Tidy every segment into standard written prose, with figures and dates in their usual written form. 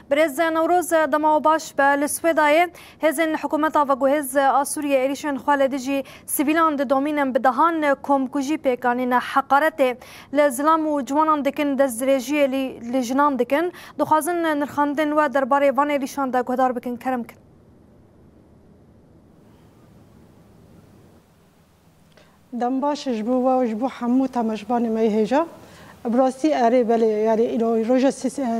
برز نوروز دما باش به لسویدای هزن حکومت و گوهز آسوریه ایریشن خالدجی سیویلان دومینم بدهان کمکوژی پیکانین حقارت لزلام و جوانان دکن دزرجی لجنان دکن دخوازن نرخاندن و درباره وان ایریشان دا گهدار بکن کرم کن. دم باش جبو حمو تمشبان ميهجا براسي اري بله يعني روجا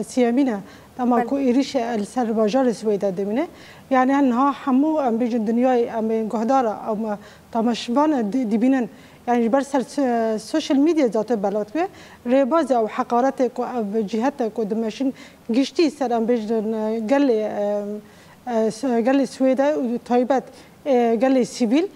سيامينا تما كو إيريش السر باجار سويدا دمينه يعني انها حمو ام بيجن دنياي ام گهدارا او تمشبان دبينن يعني برسل السوشيال ميديا ذات بلات به ريباز او حقارات كو جهات كو دمشين گشتي سر ام بيجن قال سويدا وتايبات قال سيفيل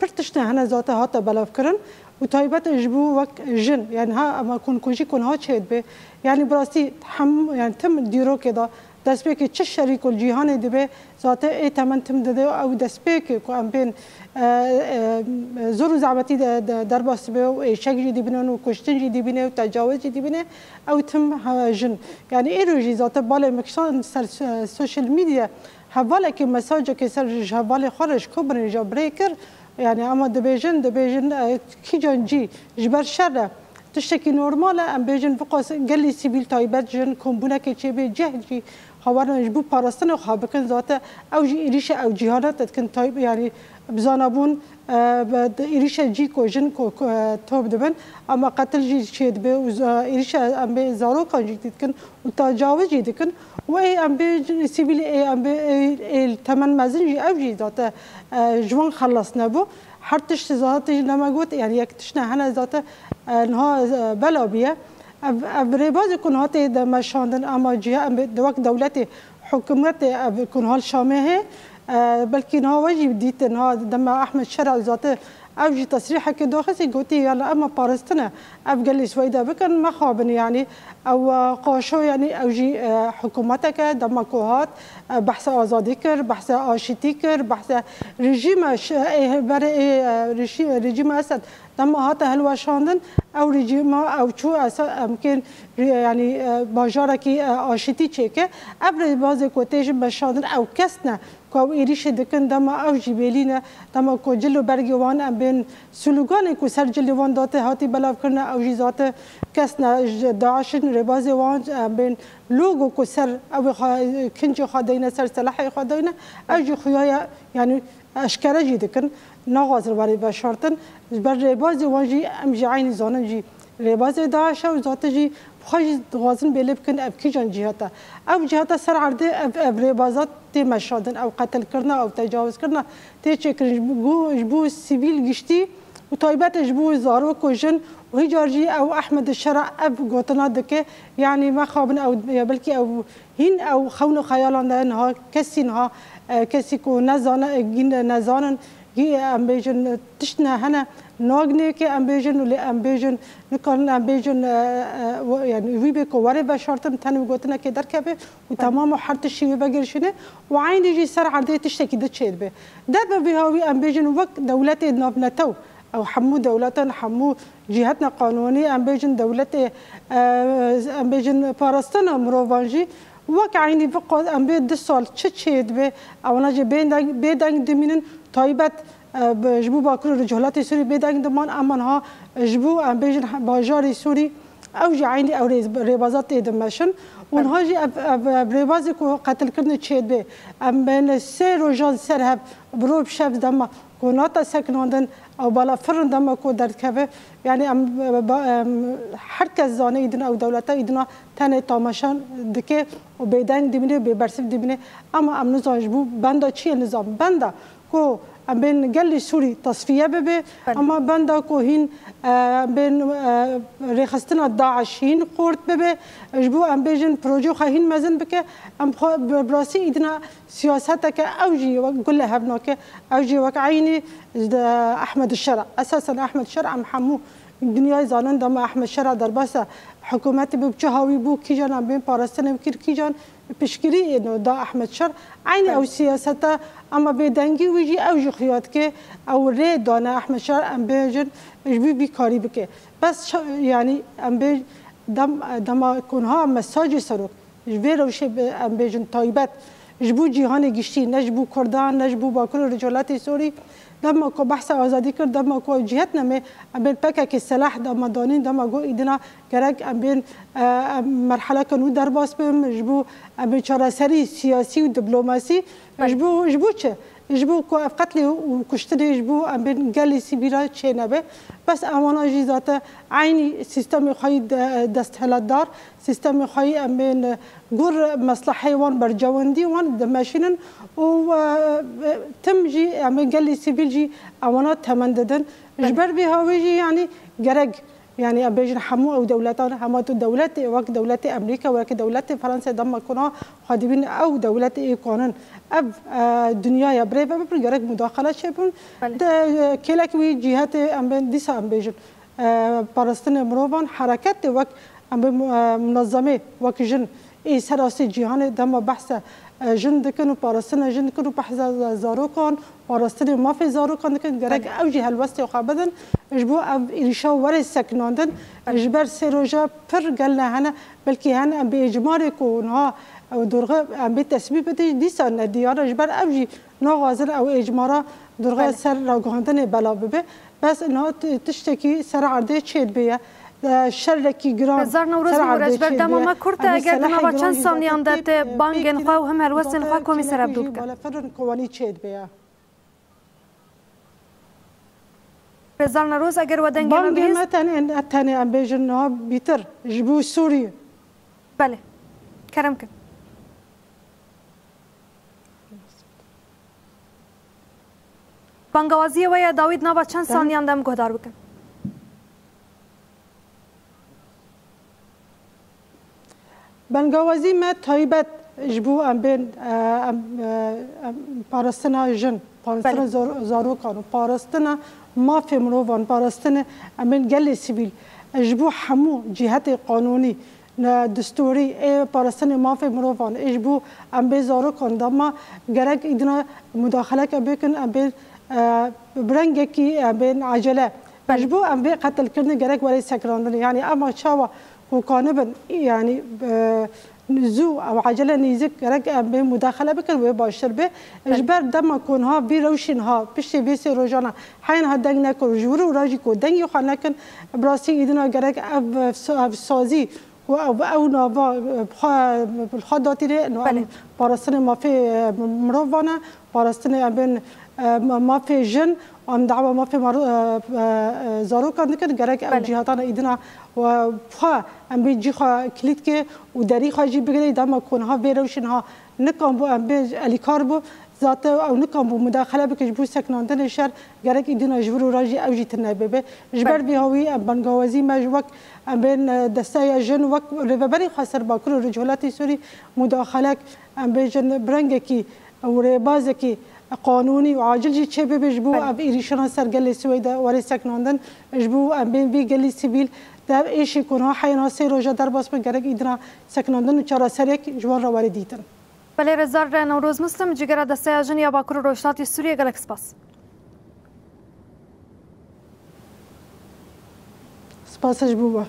پرتشته هنه ذات هات بلاف کرن و تایبت اجبو وک جن يعني ها اما کن کجی کن ها چید به يعني براستی هم يعني تم دیرو که دا دست به که چه شریک الجهان دبه ذات ای تمن تم داده او دست به که ام بین زور زعبتی در باس به و شک جدی بینن و کشتن جدی بینه و تجاوز جدی بینه او تم جن يعني ای روزی ذات بالا مکشان سر سوشال میدیا حواله که مساجه که سر حواله خارج کبرن جا بریکر يعني اما دبيجن كي جانجي جبر شر تشتكي نورمال ام بيجن فقاس قال لي سيبيل تايبات جن كومبونا كي تشبي جهجي خبرنا جبو باراستن و خابكن ذات او جي ريشه او جهانات تكن تايب يعني بزانابون ريشه جي كو جن كو توب دبن اما قتل جي شيد بي ريشه ام بي زارو كان جي تكن وتجاوز جي تكن واي ام بي سيبيل اي ام بي تمن مازن جي او جي ذات جوان خلصنا بو حرتش ذات لما قلت يعني يكتشنا هنا ذات انها بلا بيه بريباز يكون هاتي مشاندن اما جهه دوك دولتي حكومتي يكون هال شامه بلكي انها وجه بديت انها دما احمد شرع ذاته اوجي تصريحه كده خسي قلتي يلا اما بارستنا افقل لي سويدا بكن ما خابن يعني او قاشو يعني اوجي حكومتك دما كوهات بحث ازادي كر بحث اشتي كر بحث رجيم رجيم اسد دما هات هلوا شاندن او رجيم او شو ممكن يعني باجاركي اشتي تشيكه ابر بازي كوتيج بشاندن او كسنا كو إيريش دكن دما أو جبلينا دما كو جلو برجي وان أم بين سلوغان كو سر جلو وان داته هاتي بلاف كرنا أو جزات كسنا داعشن ربازي وان أم بين لوجو كو سر أو كنجي خادينا سر سلاحي خادينا أو جو خيايا يعني أشكال جدكن نغاز الباري بشرطن بر ربازي وان جي أم جعين زانن جي ربازي داعش أو ذات جي خواهی غازن بیلی بکن اب کی جان جهتا اب جهتا سر عرضه اب ربازات تی مشادن او قتل کرنا او تجاوز کرنا تی چکر جبو سیویل گشتی و طایبت جبو زارو کوجن و هجارجی او احمد الشرع اب گوتنا دکه يعني ما خابن او بلکه او هین او خون خیالان انها کسی انها کسی کو نزانن هي ام بيجن تشنا هنا ناغني كي ام بيجن ولا ام بيجن نكون ام بيجن يعني ويبكو وربا شرطم تاني قلتنا كي دركبه وتمام حرت الشيء بقرشنه وعين يجي سر عرضيه تشتكي دتشيد به دابا بهاوي ام بيجن وقت دولتي نابنتو او حمو دولتنا حمو جهتنا قانوني ام بيجن دولتي ام بيجن فارستنا مروفانجي وك عيني فقط ام بيد السال تشيد به او نجي بين دمينن طيبت جبو باكر رجالات سوري بيدان دمان امانها جبو ام بيجن باجاري سوري او جعيني او ريبازات دمشن ونها جي بريبازي كو قتل كرن تشيد به ام بين سي روجان سرهب بروب شاف دما كوناتا سكنوندن او بالا فرن دما كو دركبه يعني ام حركه زانه يدنا او دولتا يدنا تاني تامشان دكه وبيدان دمنه ببرسف دمنه اما ام نزاجبو بندا چي نظام بندا كو ام بين قال سوري تصفيه ببه اما بندا كو هين بين رخصتنا داعشين قورت ببه جبو ام بيجن بروجو خاين مزن بك ام براسي ايدنا سياستك اوجي وكل هبناك اوجي وك عيني احمد الشرع اساسا احمد الشرع ام حمو الدنيا زانن دم احمد الشرع درباسه حكومتي بچهاوي بو كي جان ام بين باراستن كي جان بشكري انه دا احمد شر عيني او سياسته اما بيدنگي ويجي او جخيات كي او ري دانا احمد شر ام بيجن جبي بيكاري بك بس يعني ام بي دم كونها مساج سروك جوی روشه ام بیجن تایبت جبو جهان گشتی نجبو کردان نجبو باکر رجالات سوری دم کو بحث آزادی کرد دم کو جهت نمی ام بین پکه که سلاح دم دانین دم گو ایدنا گرگ ام بین مرحله کنو در باس بیم جبو ام بین چارەسەری سیاسی و دیپلماسی جبو چه جبو کو قتل و کشتن جبو ام بین گلی سیبیرا چه نبه بس امانه جیزات عینی سیستم خواهی دستهلت دار سیستم خواهی ام بین گور مصلحه وان برجواندی وان دمشینن و تم جی ام بین گلی سیبیل جی امانه تمنددن جبر به هاویجی یعنی گرگ يعني أبيجن حمو أو دولتان حماتو دولت وك دولت أمريكا وك دولت فرنسا دم كنا خادمين أو دولت قانون أب دنيا يا بريف أب برجرك مداخلة شبون كلك وي جهات أم ديسا أبيجن فلسطين مروان حركات وك أم منظمة وك جن إيه سراسي جهان دم بحث جن دكن وفلسطين جن دكن بحث زاروكان فلسطين ما في زاروكان دكن جرك أوجي هالوسط وخابدن جبو اب ایرشا ور سکناندن جبر سروجا پر قالنا هنا بلكي هنا باجمار كونها او درغه ام بتسبيب ديسان ديار جبر اوجي نغازر او اجمارا درغه سر راغاندن بلا ببه بس انها تشتكي سر عرضه چيد بيه شرکی گران هزار نوروز مورج بر دم ما کرد اگر دم با چند ثانیه دات بانگن خو هم هلوسن خو کمیسر عبدود بالا فرن کوانی چيد بيه هزار نوروز اگر ودنگ ما بیست بانگ تنی ام بیجن ها بیتر جبو سوریه بله کرم کن بانگوازی و یا داوید نابا چند ثانیه اندام گهدار بکن بانگوازی ما تایبت جبو ام بین پارستنا جن پارستنا زاروکان پارستنا ما في مروفان باراستنا من قال سيفيل اجبو حمو جهات قانوني دستوري باراستنا ما في مروفان اجبو ام بيزارو كان دما جرك ادنا مداخله بكن ام بين برنجكي ام بين عجله اجبو ام بي قتل كرن جرك ولي سكران يعني اما شاوا وكانبن يعني نزو او عجله نيزك رك ام مداخله بكن وباشر به اجبر دم كونها بيروشنها بشي بيسي روجانا حين هدنگ نكو جورو راجي كو دنگ خنكن براسي ايدنا جرك اب سازي او نوا بالخداتي انه باراستن ما في مروفانا باراستن بين ما في جن ام دعوه ما في زاروكان دكن جرك او جهاتنا ايدنا و ام بيجي خا كليتك وداري خاجي بغلي دما كونها بيروشنها نكم بو ام بي اليكاربو ذات او نكم بو مداخله بك جبو سكناندن الشر جرك ايدنا جبرو راجي او جيتنا بيبي جبر بهوي بنغوازي مجوك ام بين دستايا جن وك ريبري خسر باكر رجولات سوري مداخلك ام بين برنگكي او ربازكي قانوني وعاجل جي تشي بيجبو اب ايريشنا سرقل السويده وري سكناندن جبو ام بين بيقل سيفيل در ايش يكونها حينا سيروجا در باس بگرك ايدنا سكناندن چارا سرك جوان را واري ديتن بله رزار نوروز مسلم جگر دسته جن یا باکر روشلات سوریه گلک سپاس سپاس جبوه